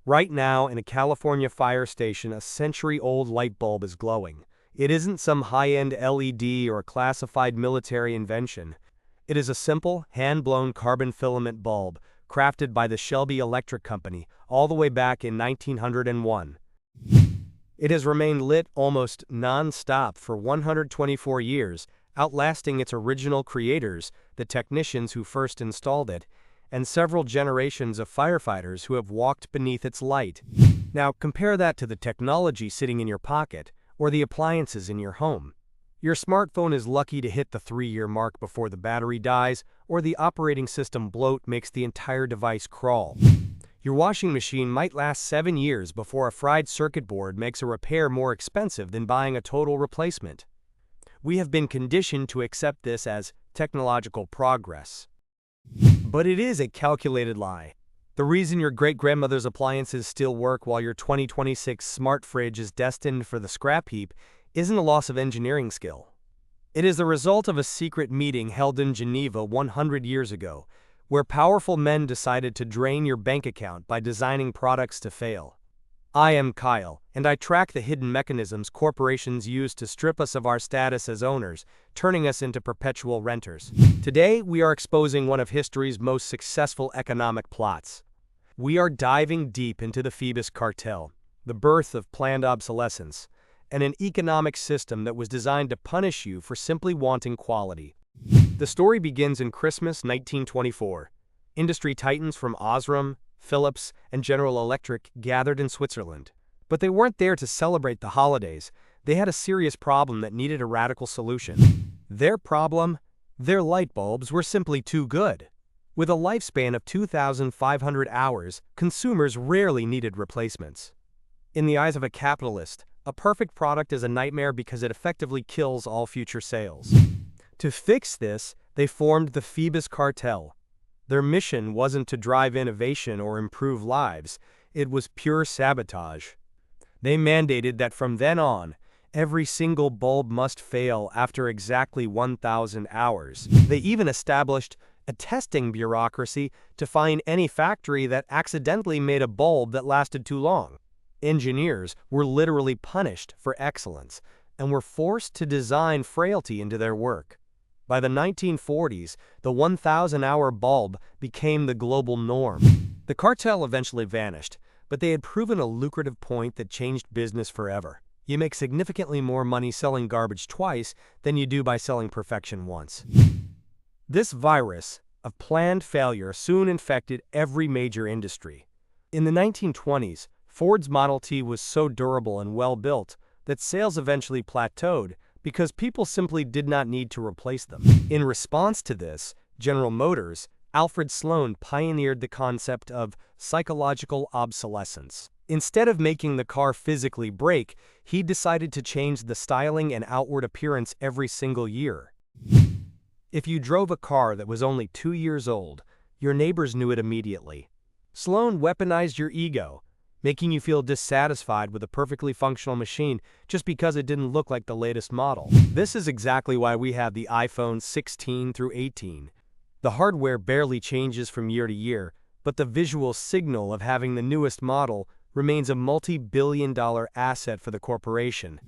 Right now, in a California fire station, a century-old light bulb is glowing. It isn't some high-end LED or classified military invention. It is a simple, hand-blown carbon filament bulb, crafted by the Shelby Electric Company, all the way back in 1901. It has remained lit almost non-stop for 124 years, outlasting its original creators, the technicians who first installed it, and several generations of firefighters who have walked beneath its light. Now compare that to the technology sitting in your pocket, or the appliances in your home. Your smartphone is lucky to hit the 3-year mark before the battery dies, or the operating system bloat makes the entire device crawl. Your washing machine might last 7 years before a fried circuit board makes a repair more expensive than buying a total replacement. We have been conditioned to accept this as technological progress. But it is a calculated lie. The reason your great-grandmother's appliances still work while your 2026 smart fridge is destined for the scrap heap isn't a loss of engineering skill. It is the result of a secret meeting held in Geneva 100 years ago, where powerful men decided to drain your bank account by designing products to fail. I am Kyle, and I track the hidden mechanisms corporations use to strip us of our status as owners, turning us into perpetual renters. Today, we are exposing one of history's most successful economic plots. We are diving deep into the Phoebus Cartel, the birth of planned obsolescence, and an economic system that was designed to punish you for simply wanting quality. The story begins in Christmas 1924. Industry titans from Osram, Philips, and General Electric gathered in Switzerland. But they weren't there to celebrate the holidays. They had a serious problem that needed a radical solution. Their problem? Their light bulbs were simply too good. With a lifespan of 2,500 hours, consumers rarely needed replacements. In the eyes of a capitalist, a perfect product is a nightmare because it effectively kills all future sales. To fix this, they formed the Phoebus Cartel. Their mission wasn't to drive innovation or improve lives, it was pure sabotage. They mandated that from then on, every single bulb must fail after exactly 1,000 hours. They even established a testing bureaucracy to find any factory that accidentally made a bulb that lasted too long. Engineers were literally punished for excellence and were forced to design frailty into their work. By the 1940s, the 1,000-hour bulb became the global norm. The cartel eventually vanished, but they had proven a lucrative point that changed business forever. You make significantly more money selling garbage twice than you do by selling perfection once. This virus of planned failure soon infected every major industry. In the 1920s, Ford's Model T was so durable and well-built that sales eventually plateaued because people simply did not need to replace them. In response to this, General Motors, Alfred Sloan pioneered the concept of psychological obsolescence. Instead of making the car physically break, he decided to change the styling and outward appearance every single year. If you drove a car that was only 2 years old, your neighbors knew it immediately. Sloan weaponized your ego, making you feel dissatisfied with a perfectly functional machine just because it didn't look like the latest model. This is exactly why we have the iPhone 16 through 18. The hardware barely changes from year to year, but the visual signal of having the newest model remains a multi-billion-dollar asset for the corporation.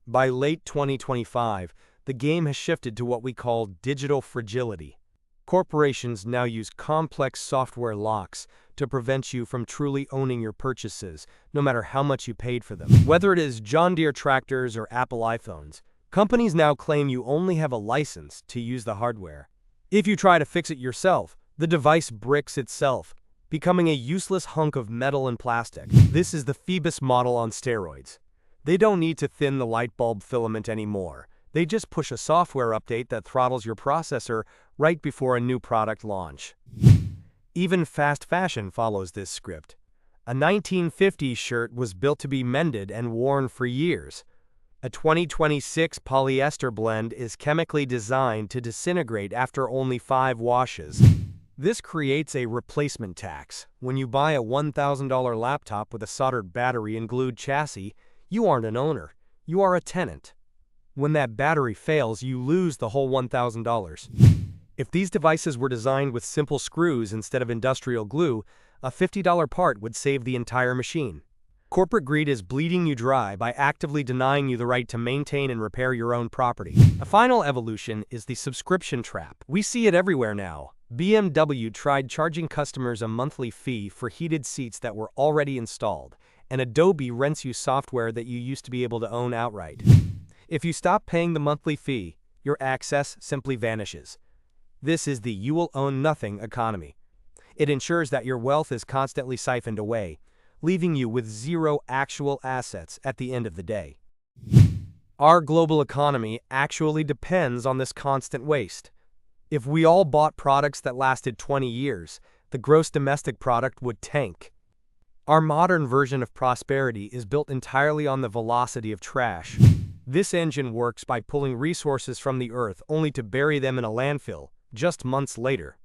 By late 2025, the game has shifted to what we call digital fragility. Corporations now use complex software locks to prevent you from truly owning your purchases, no matter how much you paid for them. Whether it is John Deere tractors or Apple iPhones, companies now claim you only have a license to use the hardware. If you try to fix it yourself, the device bricks itself, becoming a useless hunk of metal and plastic. This is the Phoebus model on steroids. They don't need to thin the light bulb filament anymore. They just push a software update that throttles your processor right before a new product launch. Even fast fashion follows this script. A 1950s shirt was built to be mended and worn for years. A 2026 polyester blend is chemically designed to disintegrate after only 5 washes. This creates a replacement tax. When you buy a $1,000 laptop with a soldered battery and glued chassis, you aren't an owner, you are a tenant. When that battery fails, you lose the whole $1,000. If these devices were designed with simple screws instead of industrial glue, A $50 part would save the entire machine. Corporate greed is bleeding you dry by actively denying you the right to maintain and repair your own property. A final evolution is the subscription trap. We see it everywhere now. BMW tried charging customers a monthly fee for heated seats that were already installed, and Adobe rents you software that you used to be able to own outright. If you stop paying the monthly fee, your access simply vanishes. This is the "you will own nothing" economy. It ensures that your wealth is constantly siphoned away, leaving you with zero actual assets at the end of the day. Our global economy actually depends on this constant waste. If we all bought products that lasted 20 years, the gross domestic product would tank. Our modern version of prosperity is built entirely on the velocity of trash. This engine works by pulling resources from the earth only to bury them in a landfill just months later.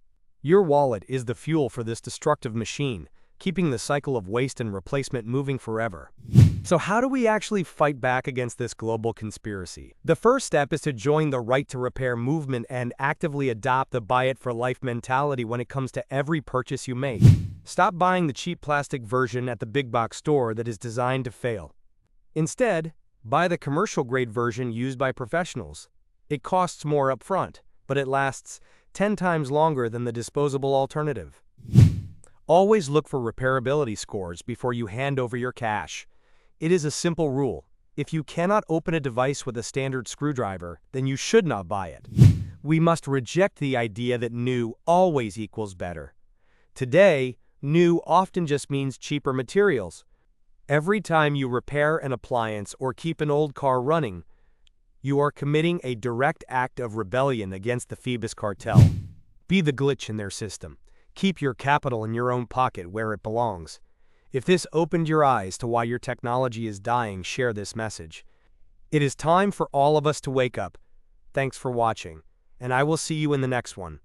Your wallet is the fuel for this destructive machine, keeping the cycle of waste and replacement moving forever. So how do we actually fight back against this global conspiracy? The first step is to join the right to repair movement and actively adopt the buy it for life mentality when it comes to every purchase you make. Stop buying the cheap plastic version at the big box store that is designed to fail. Instead, buy the commercial grade version used by professionals. It costs more upfront, but it lasts 10 times longer than the disposable alternative. Always look for repairability scores before you hand over your cash. It is a simple rule. If you cannot open a device with a standard screwdriver, then you should not buy it. We must reject the idea that new always equals better. Today, new often just means cheaper materials. Every time you repair an appliance or keep an old car running, you are committing a direct act of rebellion against the Phoebus Cartel. Be the glitch in their system. Keep your capital in your own pocket where it belongs. If this opened your eyes to why your technology is dying, share this message. It is time for all of us to wake up. Thanks for watching, and I will see you in the next one.